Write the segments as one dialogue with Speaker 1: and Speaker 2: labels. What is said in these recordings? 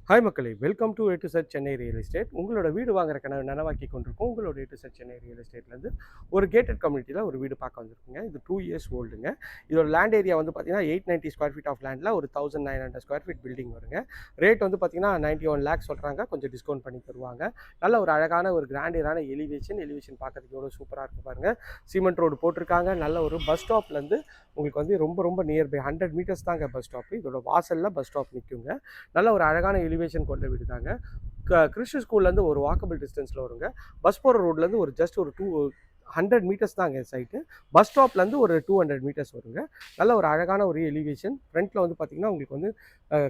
Speaker 1: Hi மக்களே, welcome to A to Z Chennai real estate. உங்களோட வீடு வாங்குற கனவு நனவாக்கி கொண்டிருக்கோம். உங்களோட A to Z Chennai real எஸ்டேட்லேருந்து ஒரு கேட்டட் கம்யூனிட்டியில் ஒரு வீடு பார்க்க வந்திருக்குங்க. இது 2 இயர்ஸ் ஓல்டுங்க. இதோட லேண்ட் ஏரியா வந்து பார்த்தீங்கன்னா 890 ஸ்கொயர் ஃபீட் ஆஃப் லேண்டில் ஒரு 1900 ஸ்கொயர் ஃபீட் பில்டிங் வருங்க. ரேட் வந்து பார்த்தீங்கன்னா 91 லேக்ஸ் சொல்கிறாங்க. கொஞ்சம் டிஸ்கவுண்ட் பண்ணி தருவாங்க. நல்ல ஒரு அழகான ஒரு கிராண்டியரான எலிவேஷன் பார்க்கறதுக்கு எவ்வளோ சூப்பராக இருக்குது பாருங்கள். சிமெண்ட் ரோடு போட்டிருக்காங்க. நல்ல ஒரு பஸ் ஸ்டாப்லேருந்து உங்களுக்கு வந்து ரொம்ப நியர்பை 100 மீட்டர்ஸ் தாங்க பஸ் ஸ்டாப்பு. இதோட வாசலில் பஸ் ஸ்டாப் நிற்குங்க. நல்ல ஒரு அழகான எலிவேஷன் கொண்ட வீடு தாங்க. கிறிஸ்டி ஸ்கூல்லேருந்து ஒரு வாக்கபிள் டிஸ்டன்ஸில் வருங்க. பஸ் போகிற ரோட்லேருந்து ஜஸ்ட் ஒரு 100 மீட்டர்ஸ் தாங்க சைட்டு. பஸ் ஸ்டாப்லேருந்து ஒரு 200 மீட்டர்ஸ் வருங்க. நல்ல ஒரு அழகான ஒரு எலிவேஷன். ஃப்ரண்ட்டில் வந்து பார்த்திங்கன்னா உங்களுக்கு வந்து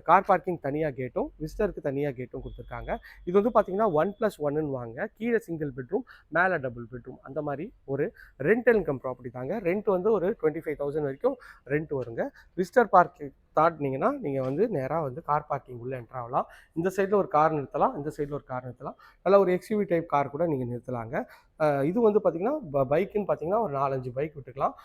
Speaker 1: கார் பார்க்கிங் தனியாக கேட்டும் விசிட்டருக்கு தனியாக கேட்டும் கொடுத்துருக்காங்க. இது வந்து பார்த்திங்கன்னா 1+1ன்னு வாங்க. கீழே சிங்கிள் பெட்ரூம், மேலே டபுள் பெட்ரூம், அந்த மாதிரி ஒரு ரெண்டல் இன்கம் ப்ராப்பர்ட்டி தாங்க. ரெண்ட் வந்து ஒரு 25,000 வரைக்கும் ரெண்ட் வருங்க. விசிட்டர் பார்க்கிங் தாட்டினீங்கன்னா நீங்கள் வந்து நேராக வந்து கார் பார்க்கிங் உள்ளே என்ட்ரு ஆகலாம். இந்த சைடில் ஒரு கார் நிறுத்தலாம், இந்த சைடில் ஒரு கார் நிறுத்தலாம். நல்ல ஒரு எக்ஸ்யூவி டைப் கார் கூட நீங்கள் நிறுத்தலாங்க. இது வந்து பார்த்திங்கன்னா பைக்குன்னு பார்த்தீங்கன்னா ஒரு 4-5 பைக் விட்டுக்கலாம்.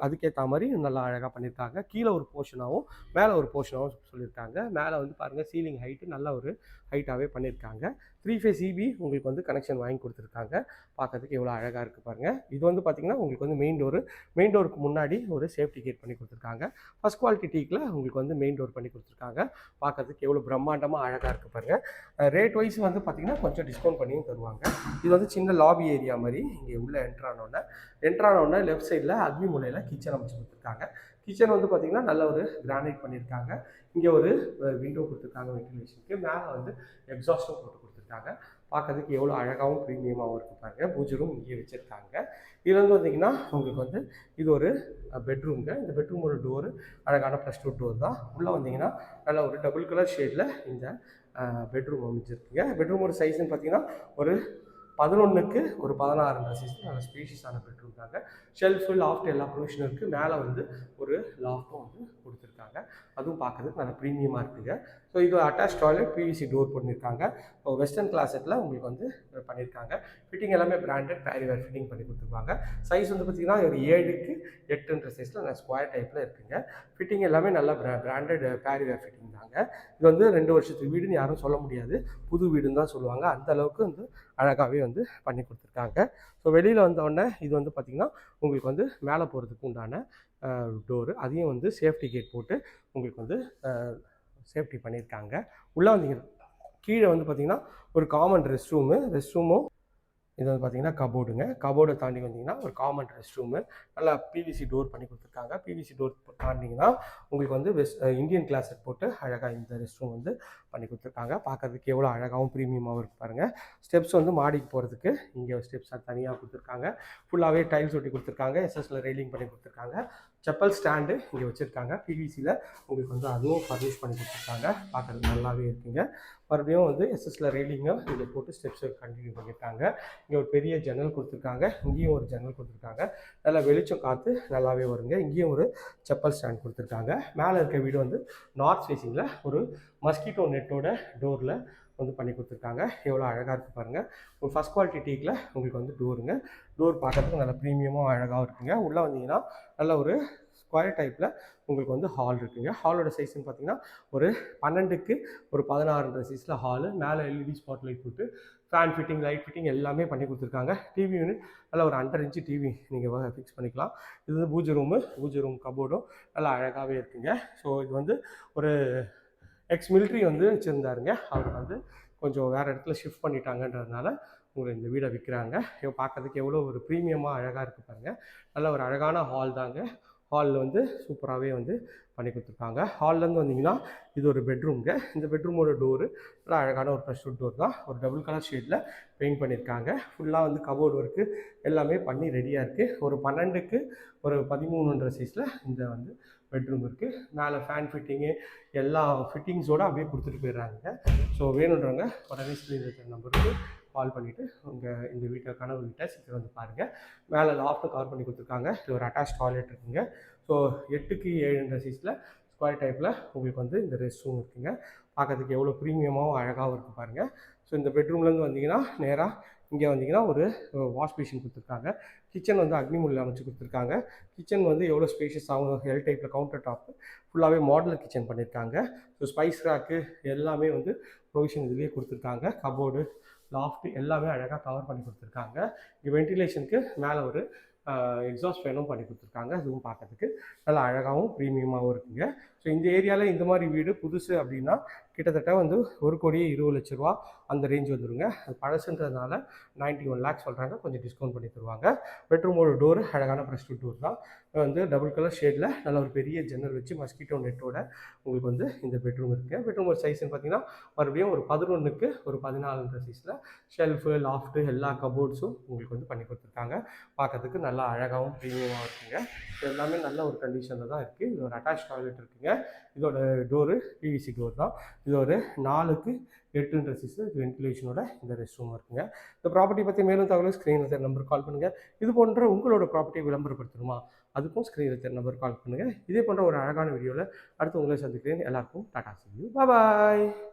Speaker 1: அதுக்கேற்ற மாதிரி நல்லா அழகாக பண்ணியிருக்காங்க. கீழே ஒரு போர்ஷனாகவும் மேலே ஒரு போர்ஷனாகவும் சொல்லியிருக்காங்க. மேலே வந்து பாருங்கள் சீலிங் ஹைட்டு நல்ல ஒரு ஹைட்டாகவே பண்ணியிருக்காங்க. 3 ஃபேஸ் இபி உங்களுக்கு வந்து கனெக்ஷன் வாங்கி கொடுத்துருக்காங்க. பார்க்கறதுக்கு எவ்வளோ அழகாக இருக்குது பாருங்கள். இது வந்து பார்த்திங்கன்னா உங்களுக்கு வந்து மெயின் டோருக்கு முன்னாடி ஒரு சேஃப்டி கேட் பண்ணி கொடுத்துருக்காங்க. ஃபஸ்ட் குவாலிட்டி டீக்கில் உங்களுக்கு வந்து மெயின் டோர் பண்ணி கொடுத்துருக்காங்க. பார்க்கறதுக்கு எவ்வளோ பிரம்மாண்டமாக அழகாக இருக்குது பாருங்கள். ரேட் வைஸ் வந்து பார்த்திங்கன்னா கொஞ்சம் டிஸ்கவுண்ட் பண்ணியும் தருவாங்க. இது வந்து சின்ன லாபி ஏரியா மாதிரி. இங்கே உள்ளே என்ட்ரானோடனே லெஃப்ட் சைடில் அக்னி மூலையில் கிச்சன் அமைச்சு கொடுத்துருக்காங்க. கிச்சன் வந்து பார்த்திங்கன்னா நல்ல ஒரு கிரானைட் பண்ணியிருக்காங்க. இங்கே ஒரு விண்டோ கொடுத்துருக்காங்க வென்டிலேஷனுக்கு. மேலே வந்து எக்ஸாஸ்ட்டும் போட்டு கொடுத்துருக்காங்க. பார்க்கறதுக்கு எவ்வளோ அழகாகவும் ப்ரீமியமாகவும் இருக்குது பாருங்கள். பூஜை ரூம் இங்கே வச்சுருக்காங்க. இது வந்து பார்த்திங்கன்னா உங்களுக்கு வந்து இது ஒரு பெட்ரூம்ங்க. இந்த பெட்ரூமோட டோரு அழகான +2 டோர் தான். உள்ளே வந்தீங்கன்னா நல்ல ஒரு டபுள் கலர் ஷேடில் இந்த பெட்ரூம் அமைச்சிருக்குங்க. பெட்ரூமோட சைஸ்ன்னு பார்த்தீங்கன்னா ஒரு 11க்கு ஒரு 16 சைஸ் நல்ல ஸ்பேஷியஸான பெட்ரூம் தாங்க. ஷெல்ஃபு லாஃப்ட் எல்லா ப்ரொவிஷனும் இருக்குது. மேலே வந்து ஒரு லாஃப்ட்டும் வந்து கொடுத்துருக்காங்க. அதுவும் பார்க்கறதுக்கு நல்ல ப்ரீமியமாக இருக்குங்க. ஸோ இது அட்டாச் டாய்லெட் பிவிசி டோர் பண்ணியிருக்காங்க. வெஸ்டர்ன் கிளாசெட்டில் உங்களுக்கு வந்து பண்ணியிருக்காங்க. ஃபிட்டிங் எல்லாமே பிராண்டட் பேரிவேர் ஃபிட்டிங் பண்ணி கொடுத்துருப்பாங்க. சைஸ் வந்து பார்த்திங்கன்னா ஒரு 7க்கு 8ன்ற சைஸில் நான் ஸ்கொயர் டைப்பில் இருக்குங்க. ஃபிட்டிங் எல்லாமே நல்லா பிராண்டட் பேரிவேர் ஃபிட்டிங் தாங்க. இது வந்து 2 வருஷத்துக்கு வீடுன்னு யாரும் சொல்ல முடியாது. புது வீடுன்னு தான் சொல்லுவாங்க. அந்த அளவுக்கு வந்து அழகாகவே வந்து பண்ணி கொடுத்துருக்காங்க. ஸோ வெளியில் வந்தோடனே இது வந்து பார்த்திங்கன்னா உங்களுக்கு வந்து மேலே போகிறதுக்கு உண்டான டோரு. அதையும் வந்து சேஃப்டி கேட் போட்டு உங்களுக்கு வந்து சேஃப்டி பண்ணியிருக்காங்க. உள்ளே வந்தீங்க கீழே வந்து பார்த்திங்கன்னா ஒரு காமன் ரெஸ்ட் ரூமும் இது வந்து பார்த்திங்கன்னா கபோர்டுங்க. கபோர்டை தாண்டி வந்தீங்கன்னா ஒரு காமன் ரெஸ்ட் ரூமு. நல்லா பிவிசி டோர் பண்ணி கொடுத்துருக்காங்க. பிவிசி டோர் தாண்டிங்கன்னா உங்களுக்கு வந்து இந்தியன் கிளாஸட் போட்டு அழகாக இந்த ரெஸ்ட் ரூம் வந்து பண்ணி கொடுத்துருக்காங்க. பார்க்கறதுக்கு எவ்வளோ அழகாகவும் ப்ரீமியமாகவும் இருக்குது பாருங்கள். ஸ்டெப்ஸ் வந்து மாடிக்கு போகிறதுக்கு இங்கே ஸ்டெப்ஸ் தனியாக கொடுத்துருக்காங்க. ஃபுல்லாகவே டைல்ஸ் ஒட்டி கொடுத்துருக்காங்க. எஸ்எஸ்ல ரெயிலிங் பண்ணி கொடுத்துருக்காங்க. செப்பல் ஸ்டாண்டு இங்கே வச்சுருக்காங்க. பிவிசியில் உங்களுக்கு வந்து அதுவும் ஃபர்னிஷ் பண்ணி கொடுத்துருக்காங்க. பார்க்குறதுக்கு நல்லாவே இருக்குங்க. மறுபடியும் வந்து எஸ்எஸ்ல ரெயிலிங்கை இங்கே போட்டு ஸ்டெப்ஸை கண்டினியூ பண்ணியிருக்காங்க. இங்கே ஒரு பெரிய ஜன்னல் கொடுத்துருக்காங்க. இங்கேயும் ஒரு ஜன்னல் கொடுத்துருக்காங்க. நல்லா வெளிச்சம் காற்று நல்லாவே வருங்க. இங்கேயும் ஒரு செப்பல் ஸ்டாண்ட் கொடுத்துருக்காங்க. மேலே இருக்க வீடு வந்து நார்த் ஃபேஸிங்கில் ஒரு மஸ்கிட்டோ நெட்டோட டோரில் வந்து பண்ணி கொடுத்துருக்காங்க. எவ்வளோ அழகாக இருக்குது பாருங்கள். ஒரு ஃபஸ்ட் குவாலிட்டி டீக்கில் உங்களுக்கு வந்து டோருங்க. டோர் பார்க்கறதுக்கு நல்ல ப்ரீமியமாக அழகாகவும் இருக்குங்க. உள்ளே வந்தீங்கன்னா நல்ல ஒரு ஸ்கொயர் டைப்பில் உங்களுக்கு வந்து ஹால் இருக்குங்க. ஹாலோட சைஸ்ன்னு பார்த்தீங்கன்னா ஒரு 12க்கு ஒரு 16ன்ற சைஸில் ஹாலு. மேலே எல்இடி ஸ்பாட் லைட் போட்டு ஃபேன் ஃபிட்டிங், லைட் ஃபிட்டிங் எல்லாமே பண்ணி கொடுத்துருக்காங்க. டிவி யூனிட் நல்லா ஒரு 1.5 இன்ச்சு டிவி நீங்கள் ஃபிக்ஸ் பண்ணிக்கலாம். இது வந்து பூஜை ரூம் கபோர்டும் நல்லா அழகாகவே இருக்குங்க. ஸோ இது வந்து ஒரு மிலிட்ரி வந்து வச்சுருந்தாருங்க. அவர் வந்து கொஞ்சம் வேறு இடத்துல ஷிஃப்ட் பண்ணிட்டாங்கன்றதுனால உங்களுக்கு இந்த வீடை விற்கிறாங்க. பார்க்கறதுக்கு எவ்வளோ ஒரு ப்ரீமியமாக அழகாக இருக்குது பாருங்கள். நல்ல ஒரு அழகான ஹால் தாங்க. ஹாலில் வந்து சூப்பராகவே வந்து பண்ணி கொடுத்துருக்காங்க. ஹால்லேருந்து வந்தீங்கன்னா இது ஒரு பெட்ரூம்ங்க. இந்த பெட்ரூமோட டோரு நல்லா அழகான ஒரு +2 டோர் தான். ஒரு டபுள் கலர் ஷேடில் பெயிண்ட் பண்ணியிருக்காங்க. ஃபுல்லாக வந்து கபோர்டு ஒர்க்கு எல்லாமே பண்ணி ரெடியாக இருக்குது. ஒரு 12க்கு ஒரு 13ன்ற சைஸில் இந்த வந்து பெட்ரூம் இருக்குது. மேலே ஃபேன் ஃபிட்டிங்கு எல்லா ஃபிட்டிங்ஸோடு அப்படியே கொடுத்துட்டு போயிடுறாங்க. ஸோ வேணுன்றவங்க உடனே ஸ்க்ரீன் இருக்கிற நம்பருக்கு கால் பண்ணிவிட்டு உங்கள் இந்த கனவு வீட்டை சீக்கிரம் வந்து பாருங்கள். மேலே லாஃப்ட்டு கவர் பண்ணி கொடுத்துருக்காங்க. இது ஒரு அட்டாச் டாய்லெட் இருக்குங்க. ஸோ 8க்கு 7ன்ற சைஸில் ஸ்கொயர் டைப்பில் உங்களுக்கு வந்து இந்த ரெஸ்ட் ரூம் இருக்குங்க. பார்க்கறதுக்கு எவ்வளோ ப்ரீமியமாகவும் அழகாகவும் இருக்குது பாருங்கள். ஸோ இந்த பெட்ரூம்லேருந்து வந்தீங்கன்னா நேராக இங்கே வந்தீங்கன்னா ஒரு வாஷ் பேஷன் கொடுத்துருக்காங்க. கிச்சன் வந்து அக்னி மூலையில் அமைச்சு கொடுத்துருக்காங்க. கிச்சன் வந்து எவ்வளோ ஸ்பேஷியஸ் ஆகும், எல் டைப்பில் கவுண்டர் டாப்பு ஃபுல்லாகவே மாடலர் கிச்சன் பண்ணியிருக்காங்க. ஸோ ஸ்பைஸ் ரேக்கு எல்லாமே வந்து ப்ரொவிஷன் இதுலேயே கொடுத்துருக்காங்க. கபோர்டு, லாஃப்ட் எல்லாமே அழகாக கவர் பண்ணி கொடுத்துருக்காங்க. இங்கே வென்டிலேஷனுக்கு மேலே ஒரு எக்ஸாஸ்ட் ஃபேனும் பண்ணி கொடுத்துருக்காங்க. அதுவும் பார்க்கறதுக்கு நல்லா அழகாகவும் ப்ரீமியமாகவும் இருக்குங்க. ஸோ இந்த ஏரியாவில் இந்த மாதிரி வீடு புதுசு அப்படின்னா கிட்டத்தட்ட வந்து 1,20,00,000 அந்த ரேஞ்ச் வந்துடுங்க. அது பழசுன்றதுனால 91 லேக்ஸ் சொல்கிறாங்க. கொஞ்சம் டிஸ்கவுண்ட் பண்ணி தருவாங்க. பெட்ரூமோட டோர் அழகான ப்ரெஸ்டு டோர் தான். வந்து டபுள் கலர் ஷேடில் நல்ல ஒரு பெரிய ஜன்னல் வச்சு மஸ்கிட்டோ நெட்டோட உங்களுக்கு வந்து இந்த பெட்ரூம் இருக்குங்க. பெட்ரூமோட சைஸ்ன்னு பார்த்தீங்கன்னா மறுபடியும் ஒரு 11க்கு ஒரு 14ன்ற சைஸில் ஷெல்ஃபு, லாஃப்ட்டு எல்லா கபோர்ட்ஸும் உங்களுக்கு வந்து பண்ணி கொடுத்துருக்காங்க. பார்க்கறதுக்கு நல்லா அழகாகவும் ப்ரீமியமாக இருக்குங்க. எல்லாமே நல்ல ஒரு கண்டிஷனில் தான் இருக்குது. இது ஒரு அட்டாச் டாய்லெட் இருக்குங்க. இதோட டோரு பிவிசி டோர் தான். இது ஒரு 4க்கு 8ன்ற சைஸில் வென்டிலேஷனோட இந்த ரெஸ்ட் ரூம் இருக்குங்க. இந்த ப்ராப்பர்ட்டி பற்றி மேலும் தகவல் ஸ்க்ரீனில் தெரிய நம்பர் கால் பண்ணுங்கள். இது போன்ற உங்களோட ப்ராப்பர்ட்டியை விளம்பரப்படுத்தணுமா, அதுக்கும் ஸ்க்ரீனில் தெரிய நம்பர் கால் பண்ணுங்கள். இதே போன்ற ஒரு அழகான வீடியோவில் அடுத்து உங்களை சந்திக்கிறேன். எல்லாருக்கும் Tata, see you, bye bye.